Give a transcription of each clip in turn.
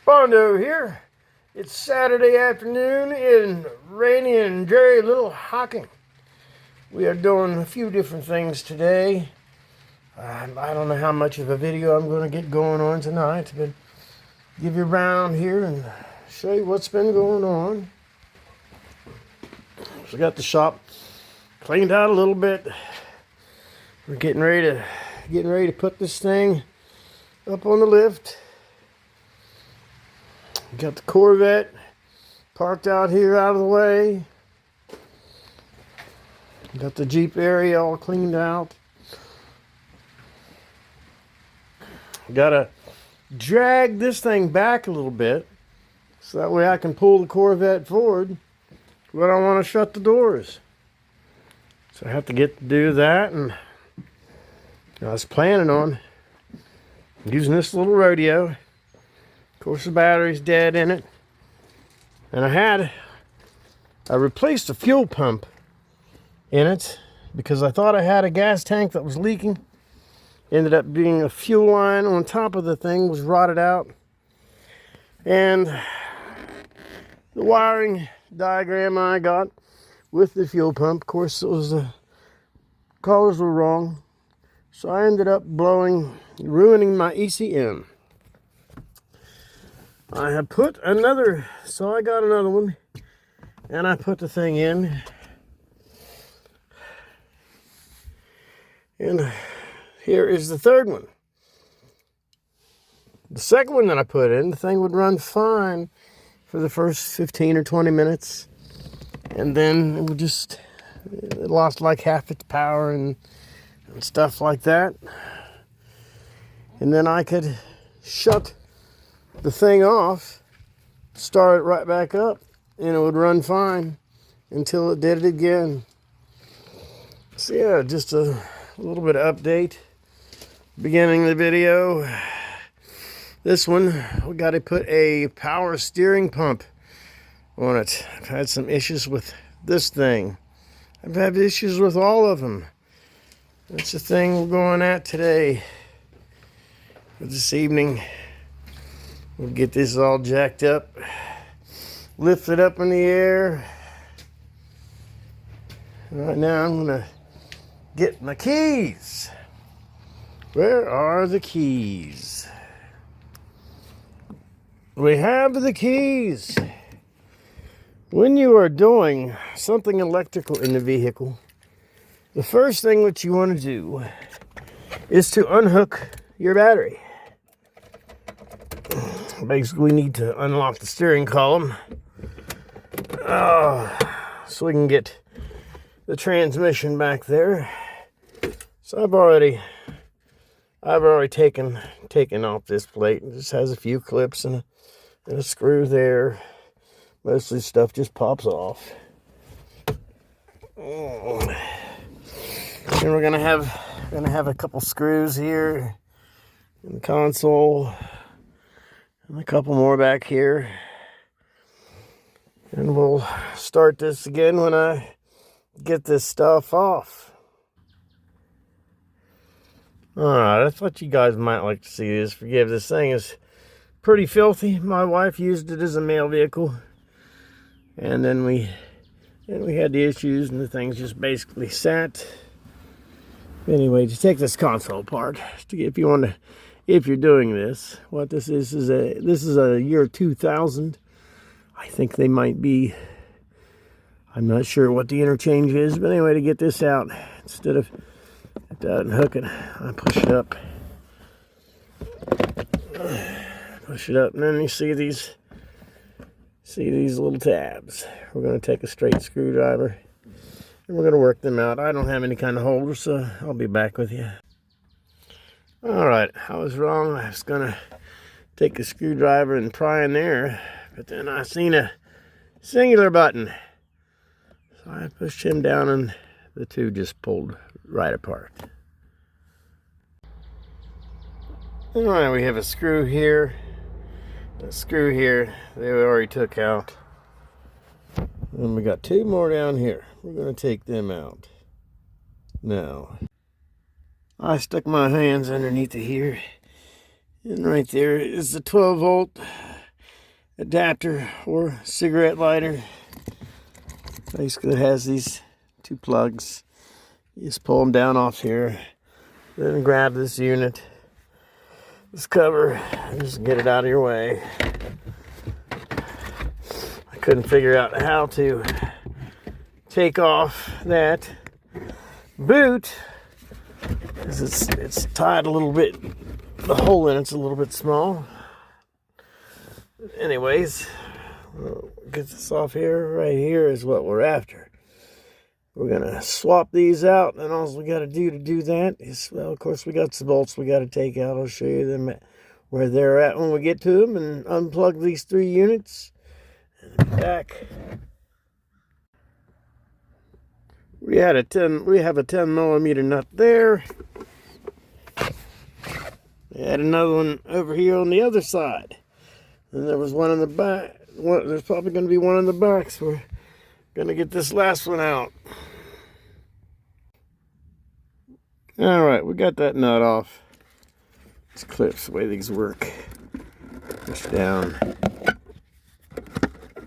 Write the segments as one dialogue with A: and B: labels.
A: Bondo here. It's Saturday afternoon in rainy and dreary Little Hocking. We are doing a few different things today. I don't know how much of a video I'm going to get going on tonight, but give you around here and show you what's been going on. So we got the shop cleaned out a little bit. We're getting ready to put this thing up on the lift. Got the Corvette parked out here out of the way. Got the Jeep area all cleaned out. Gotta drag this thing back a little bit so that way I can pull the Corvette forward, but I want to shut the doors. So I have to get to do that, and I was planning on using this little Rodeo. Of course, the battery's dead in it. And I replaced the fuel pump in it because I thought I had a gas tank that was leaking. Ended up being a fuel line on top of the thing was rotted out. And the wiring diagram I got with the fuel pump, of course, the colors were wrong. So I ended up ruining my ECM. I have put so I got another one, and I put the thing in, and here is the third one. The second one that I put in, the thing would run fine for the first 15 or 20 minutes, and then it lost like half its power and stuff like that, and then I could shut the thing off, start it right back up, and it would run fine until it did it again. So yeah, just a little bit of update. Beginning the video, this one, we got to put a power steering pump on it. I've had some issues with this thing. I've had issues with all of them. That's the thing we're going at today. This evening, we'll get this all jacked up, lift it up in the air. Right now I'm gonna get my keys. Where are the keys? We have the keys. When you are doing something electrical in the vehicle, the first thing that you want to do is to unhook your battery. Basically, we need to unlock the steering column so we can get the transmission back there. So I've already taken off this plate. It just has a few clips and a screw there. Most of the stuff just pops off. And we're gonna have a couple screws here in the console. And a couple more back here. And we'll start this again when I get this stuff off. Alright, I thought you guys might like to see this. Forgive, this thing is pretty filthy. My wife used it as a mail vehicle. And then we had the issues and the things just basically sat. Anyway, to take this console apart, if you're doing this, what this is a year 2000. I think they might be, I'm not sure what the interchange is, but anyway, to get this out, instead of unhook it, I push it up. And then you see these little tabs. We're going to take a straight screwdriver and we're going to work them out. I don't have any kind of holder, so I'll be back with you. Alright, I was wrong. I was going to take a screwdriver and pry in there, but then I seen a singular button. So I pushed him down and the two just pulled right apart. Alright, we have a screw here. A screw here they already took out. And we got two more down here. We're going to take them out now. I stuck my hands underneath it here, and right there is the 12 volt adapter or cigarette lighter. Basically it has these two plugs. You just pull them down off here, then grab this unit, this cover, and just get it out of your way. I couldn't figure out how to take off that boot because it's tied a little bit. The hole in it's a little bit small. Anyways, we'll get this off here. Right here is what we're after. We're gonna swap these out, and all we got to do that is, well, of course, we got some bolts we got to take out. I'll show you them where they're at when we get to them, and unplug these 3 units. And back. We have a 10 millimeter nut there. We had another one over here on the other side. And there was one in the back. There's probably going to be one in the back, so we're going to get this last one out. All right, we got that nut off. These clips, the way these work. Push down.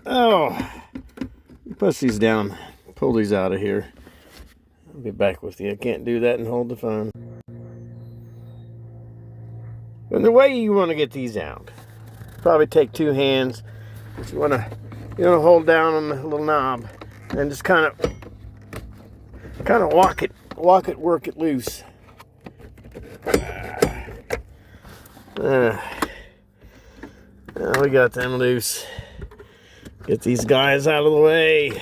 A: Oh, push these down. Pull these out of here. I'll be back with you. I can't do that and hold the phone. And the way you want to get these out, probably take 2 hands. You want to hold down on the little knob and just kind of walk it, work it loose. Now we got them loose. Get these guys out of the way.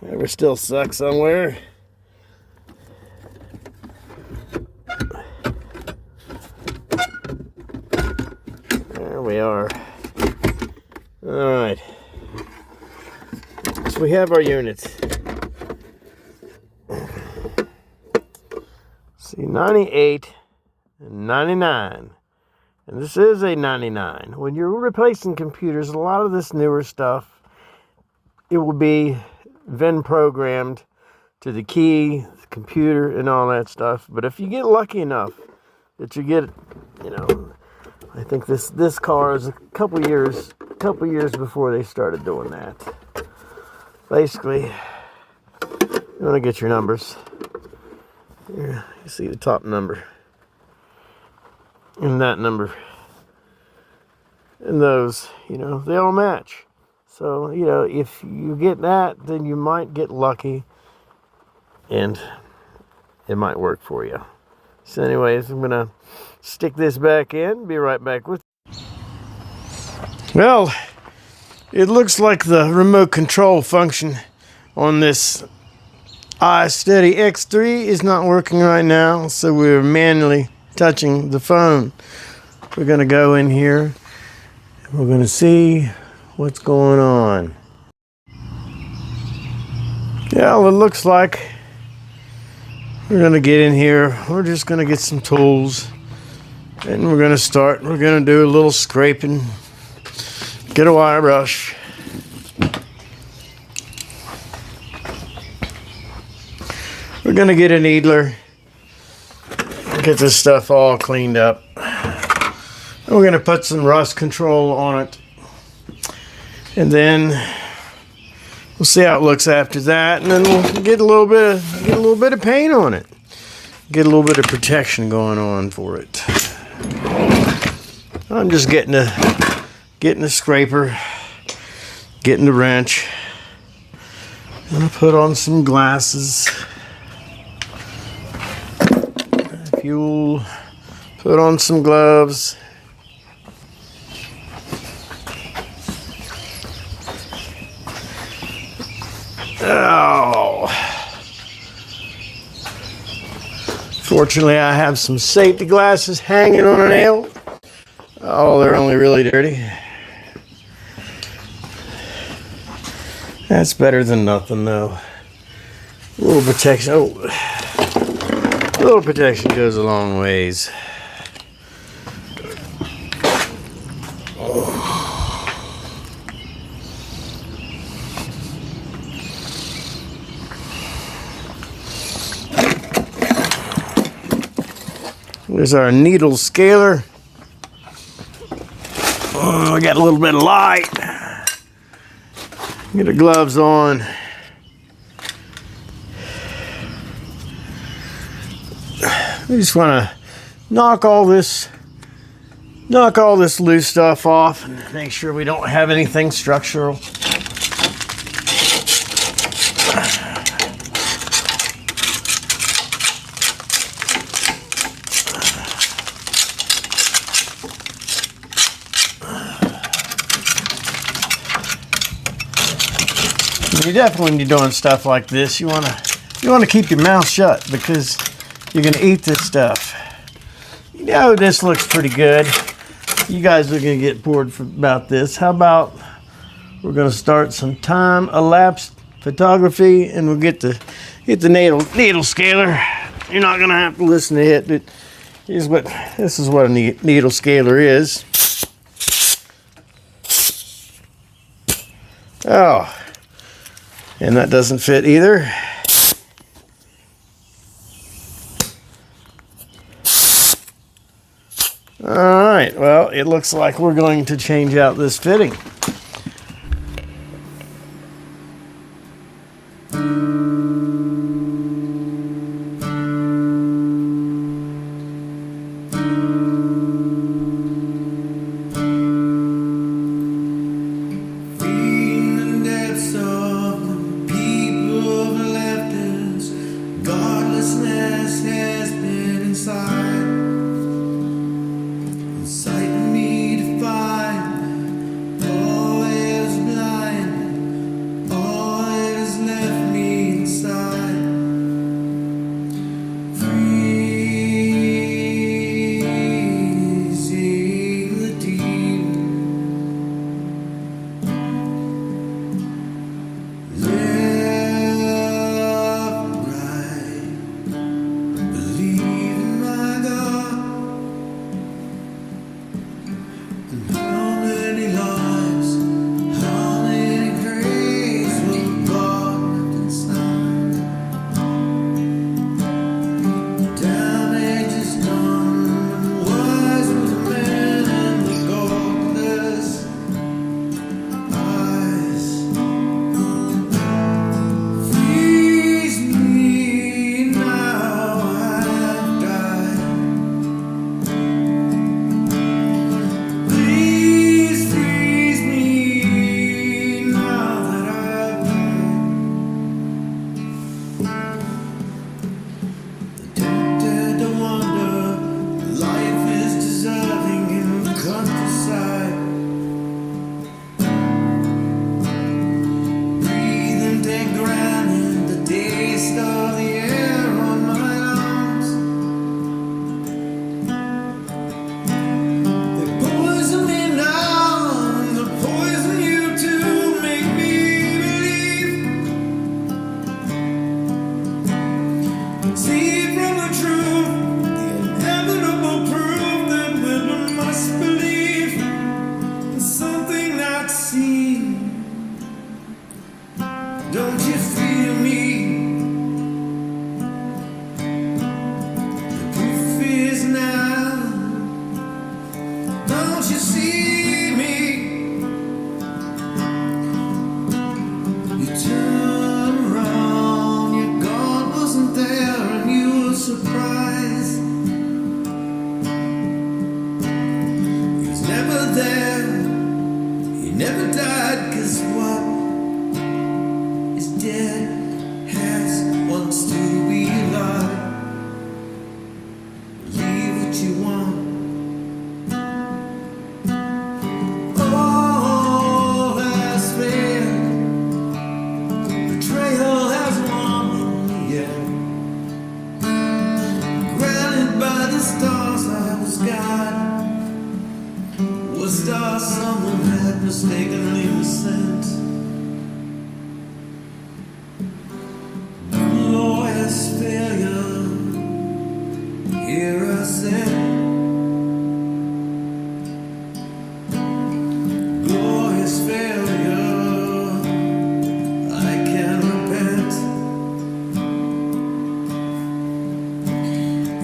A: We're still stuck somewhere. There we are. All right. So we have our units. See, 98 and 99. And this is a 99. When you're replacing computers, a lot of this newer stuff, it will be VIN programmed to the key, the computer, and all that stuff. But if you get lucky enough that you get, I think this car is a couple years before they started doing that. Basically, you want to get your numbers. Here, you see the top number. And that number. And those, they all match. So, if you get that, then you might get lucky. And it might work for you. So anyways, I'm going to stick this back in. Be right back with you. Well, it looks like the remote control function on this iSteady X3 is not working right now, so we're manually touching the phone. We're going to go in here and we're going to see what's going on. Yeah, well, it looks like we're going to get in here. We're just going to get some tools and we're going to start. We're going to do a little scraping, get a wire brush. We're going to get a needler, get this stuff all cleaned up. And we're going to put some rust control on it. And then we'll see how it looks after that. And then we'll get a little bit of paint on it. Get a little bit of protection going on for it. I'm just getting a scraper, getting the wrench. I'm going to put on some glasses. Fuel, put on some gloves. Oh. Fortunately, I have some safety glasses hanging on a nail. Oh, they're only really dirty. That's better than nothing, though. A little protection. Oh. A little protection goes a long ways. There's our needle scaler. We got a little bit of light. Get our gloves on. We just want to knock all this loose stuff off and make sure we don't have anything structural. You definitely, when you're doing stuff like this, you want to keep your mouth shut because you're going to eat this stuff. You know, this looks pretty good. You guys are going to get bored about this. How about we're going to start some time-elapsed photography, and we'll get the needle scaler. You're not going to have to listen to it, but this is what a needle scaler is. Oh. And that doesn't fit either. All right, well, it looks like we're going to change out this fitting.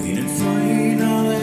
B: Ain't it funny, all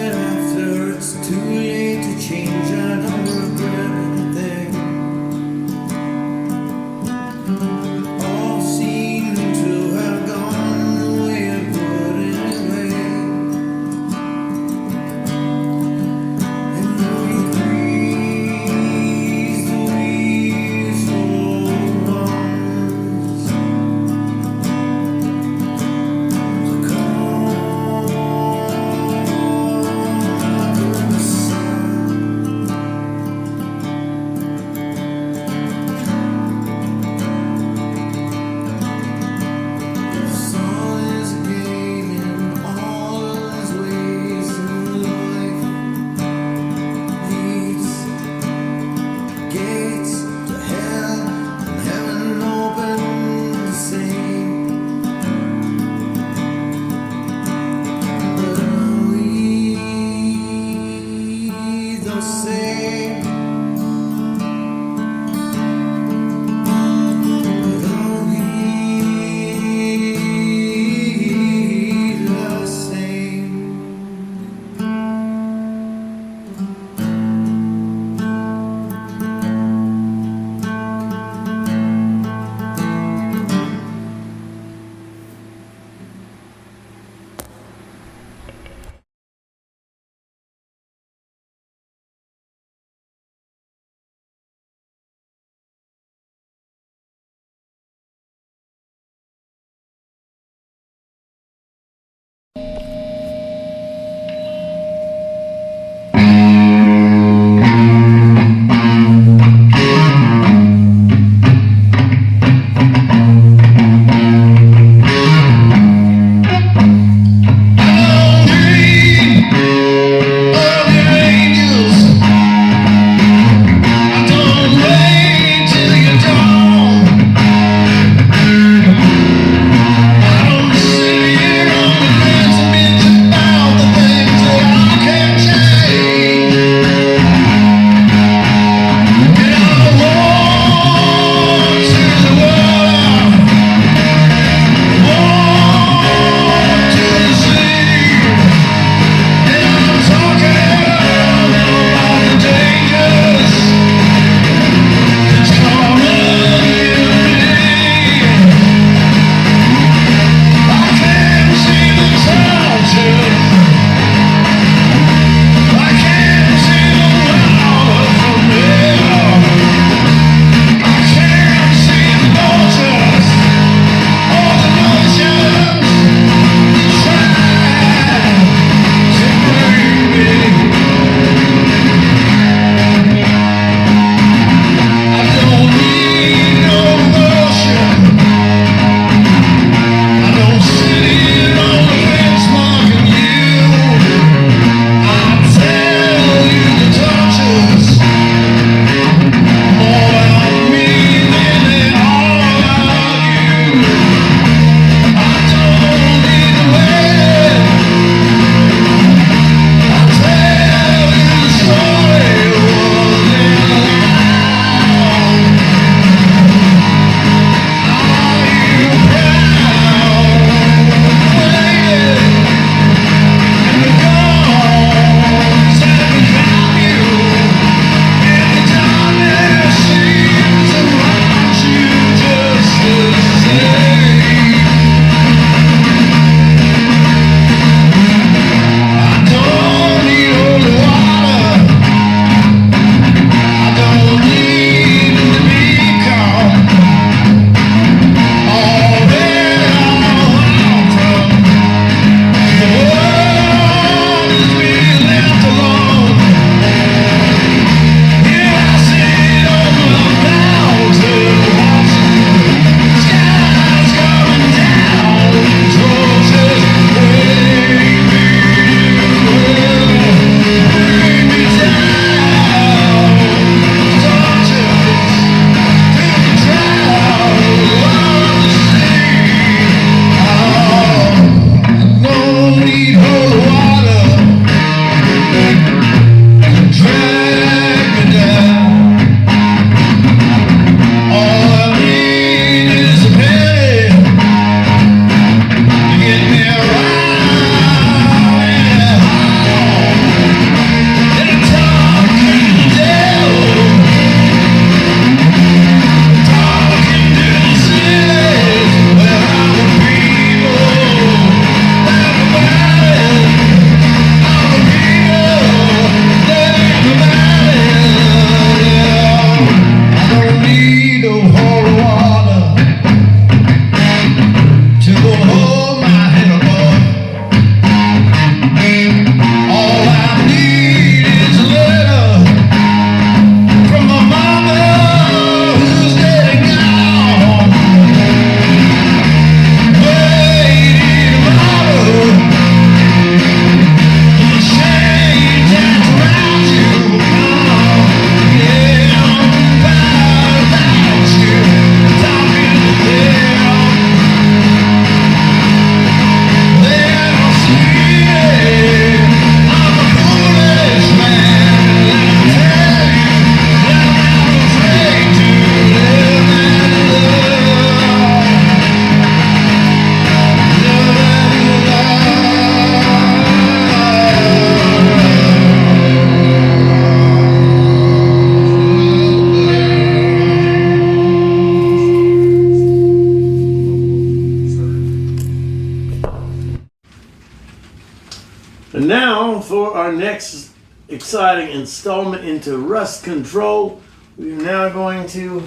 A: exciting installment into rust control. We're now going to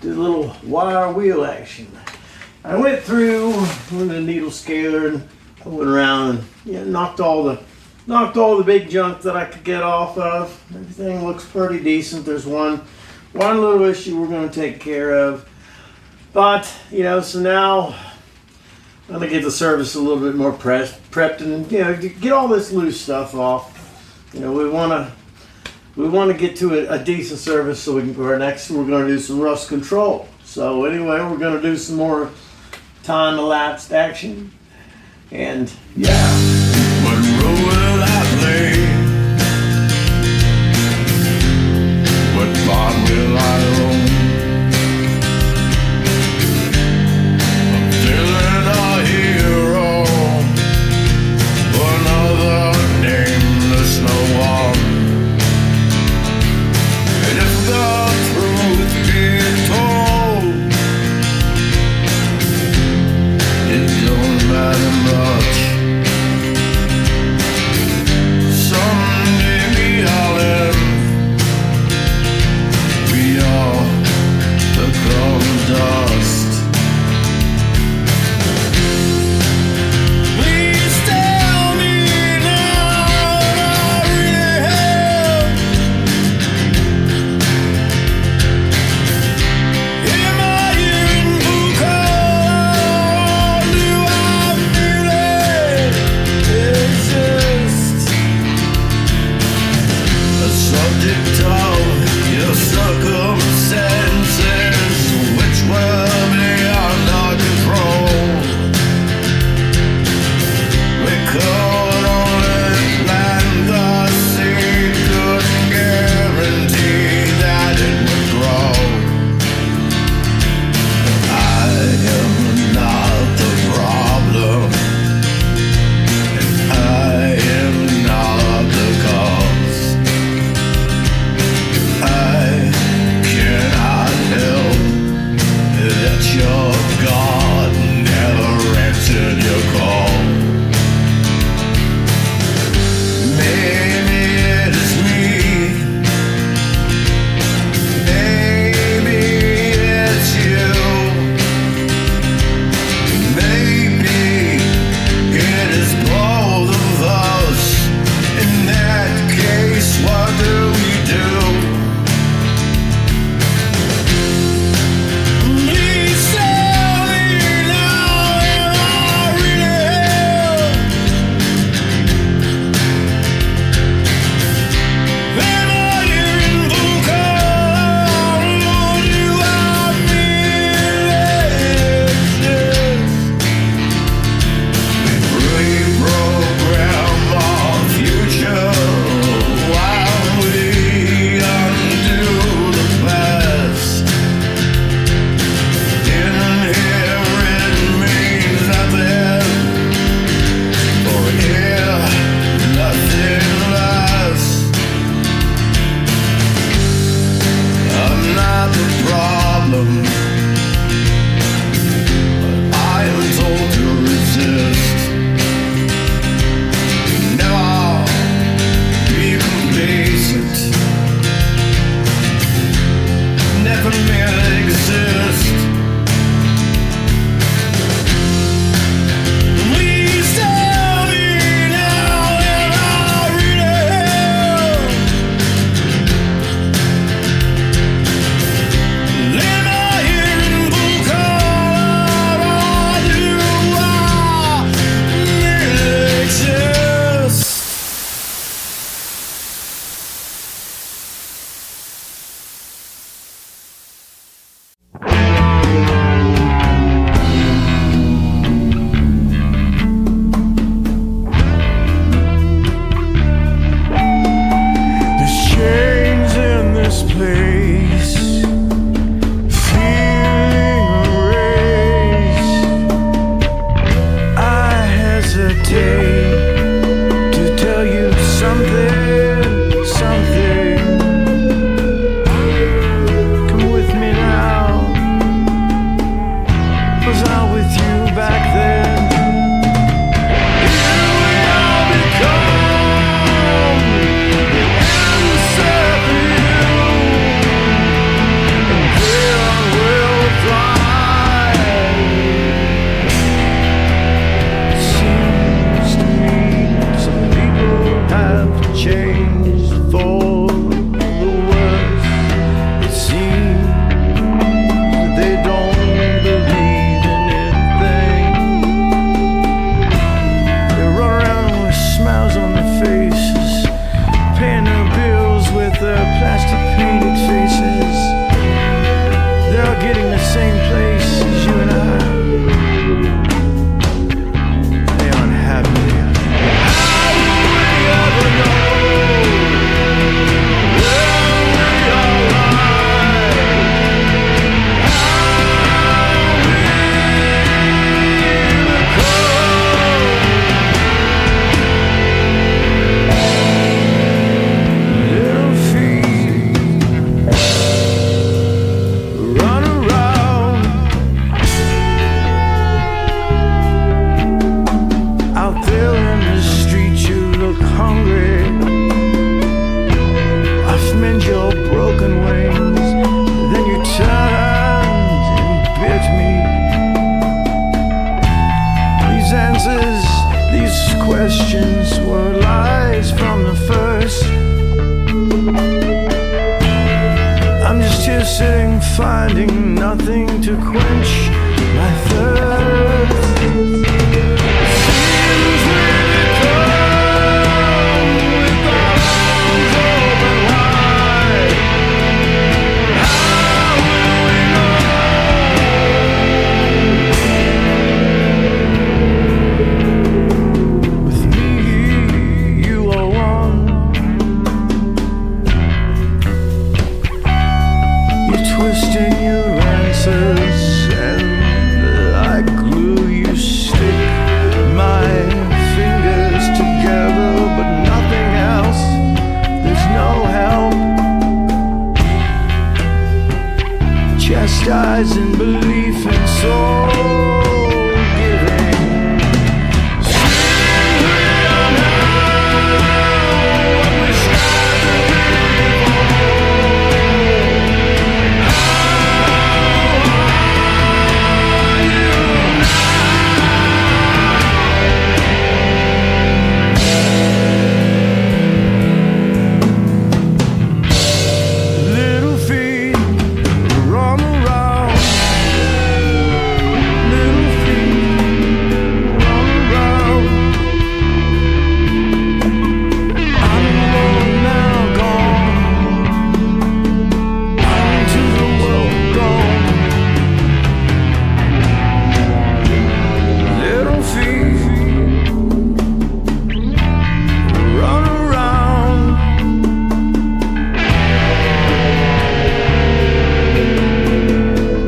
A: do a little wire wheel action. I went through with a needle scaler and I went around and knocked all the big junk that I could get off of. Everything looks pretty decent. There's one little issue we're going to take care of, but so now I'm going to get the surface a little bit more prepped and get all this loose stuff off. We want to get to a decent surface so we can. Next, we're going to do some rust control. So anyway, we're going to do some more time elapsed action, and yeah.
B: What road will I play? What part will I own? I'm feeling a hero, another nameless no one. And if the truth be told, it don't matter much. So finding nothing to quench my thirst. Seems really cold with arms open wide. How will we know? With me, you are one. Twisting your answers, and like glue you stick my fingers together, but nothing else. There's no help. Chastising belief in soul giving. Seems we are now what we strive to be before. Little feet run around. Little feet run around. I'm alone now, gone. I'm to the world gone. Little feet run around.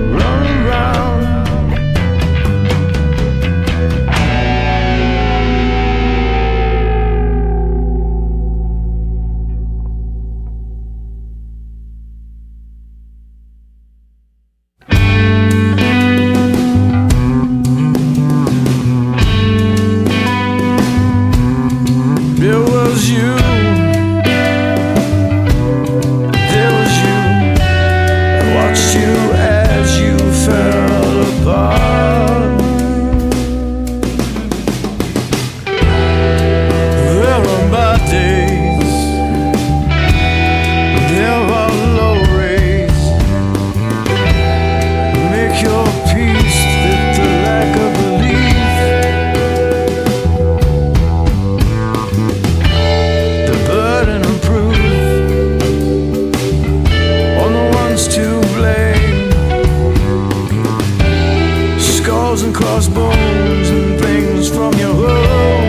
B: Run around. There was you. There was you. I watched you as you fell apart. There are bad days. There are low rays. Make your peace with the lack of belief. The burden of proof on the ones to blame. Skulls and crossbones and things from your home.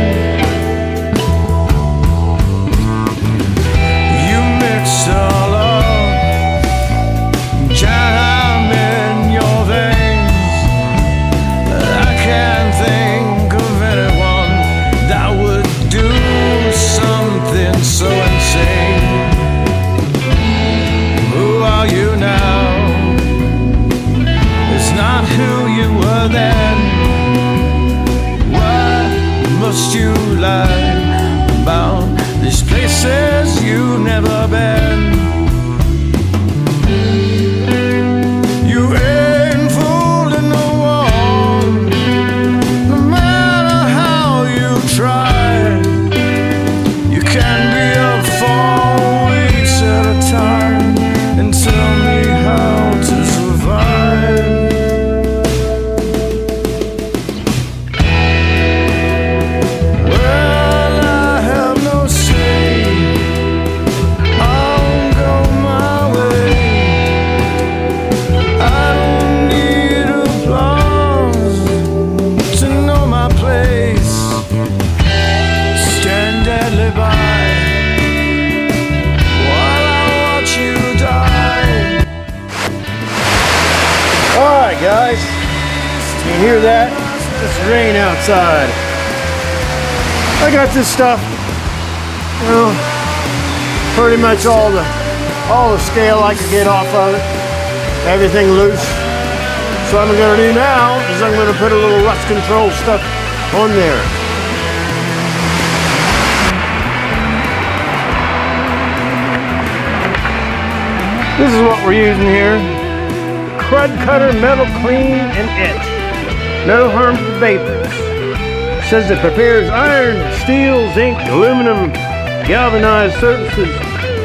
B: You mix all up, jam in your veins. I can't think of anyone that would do something so insane. Who are you now? It's not who you were then. Why must you lie about these places you've never been? You ain't fooling no one, no matter how you try. You can be up 4 weeks at a time and tell me how to survive. Well, I have no say. I'll go my way. I don't need applause to know my place. Stand deadly by while I watch you die.
A: Alright guys, you hear that? It's rain outside. I got this stuff, well, pretty much all the scale I could get off of it. Everything loose. So what I'm gonna do now is I'm gonna put a little rust control stuff on there. This is what we're using here. Crud Cutter Metal Clean and Etch. No harmful vapors. Says it prepares iron, steel, zinc, aluminum, galvanized surfaces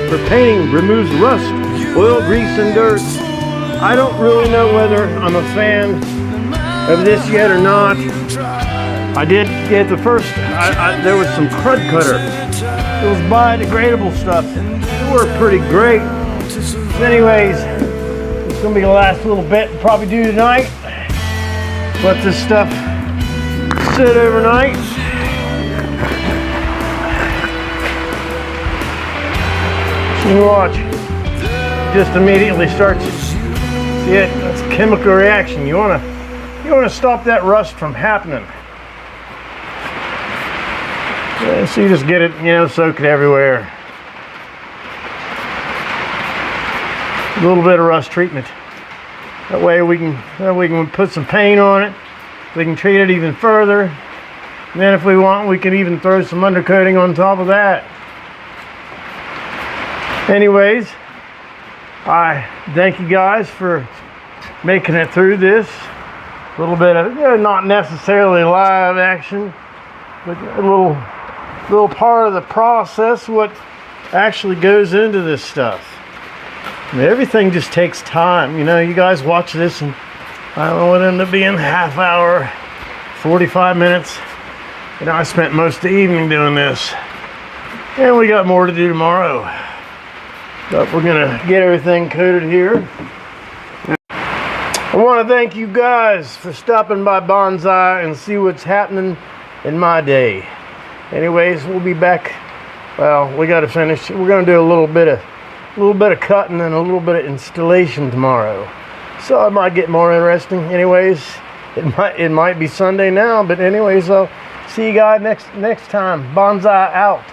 A: for painting, removes rust, oil, grease, and dirt. I don't really know whether I'm a fan of this yet or not. I did get the first, there was some crud cutter. Those biodegradable stuff. They were pretty great. Anyways, it's gonna be the last little bit I'll probably do tonight. Let this stuff sit overnight. You watch. Just immediately starts. See it? That's a chemical reaction. You wanna stop that rust from happening. Yeah, so you just get it, soak it everywhere. A little bit of rust treatment. That way we can put some paint on it. We can treat it even further. And then if we want, we can even throw some undercoating on top of that. Anyways, I thank you guys for making it through this. A little bit of, not necessarily live action, but a little part of the process, what actually goes into this stuff. I mean, everything just takes time. You guys watch this and I don't know, it ended up being half hour, 45 minutes. I spent most of the evening doing this. And we got more to do tomorrow. But we're gonna get everything coated here. I want to thank you guys for stopping by Bonsai and see what's happening in my day. Anyways, we'll be back. Well, we got to finish. We're gonna do a little bit of cutting and a little bit of installation tomorrow. So it might get more interesting. Anyways, it might be Sunday now, but anyways, I'll see you guys next time. Bonsai out.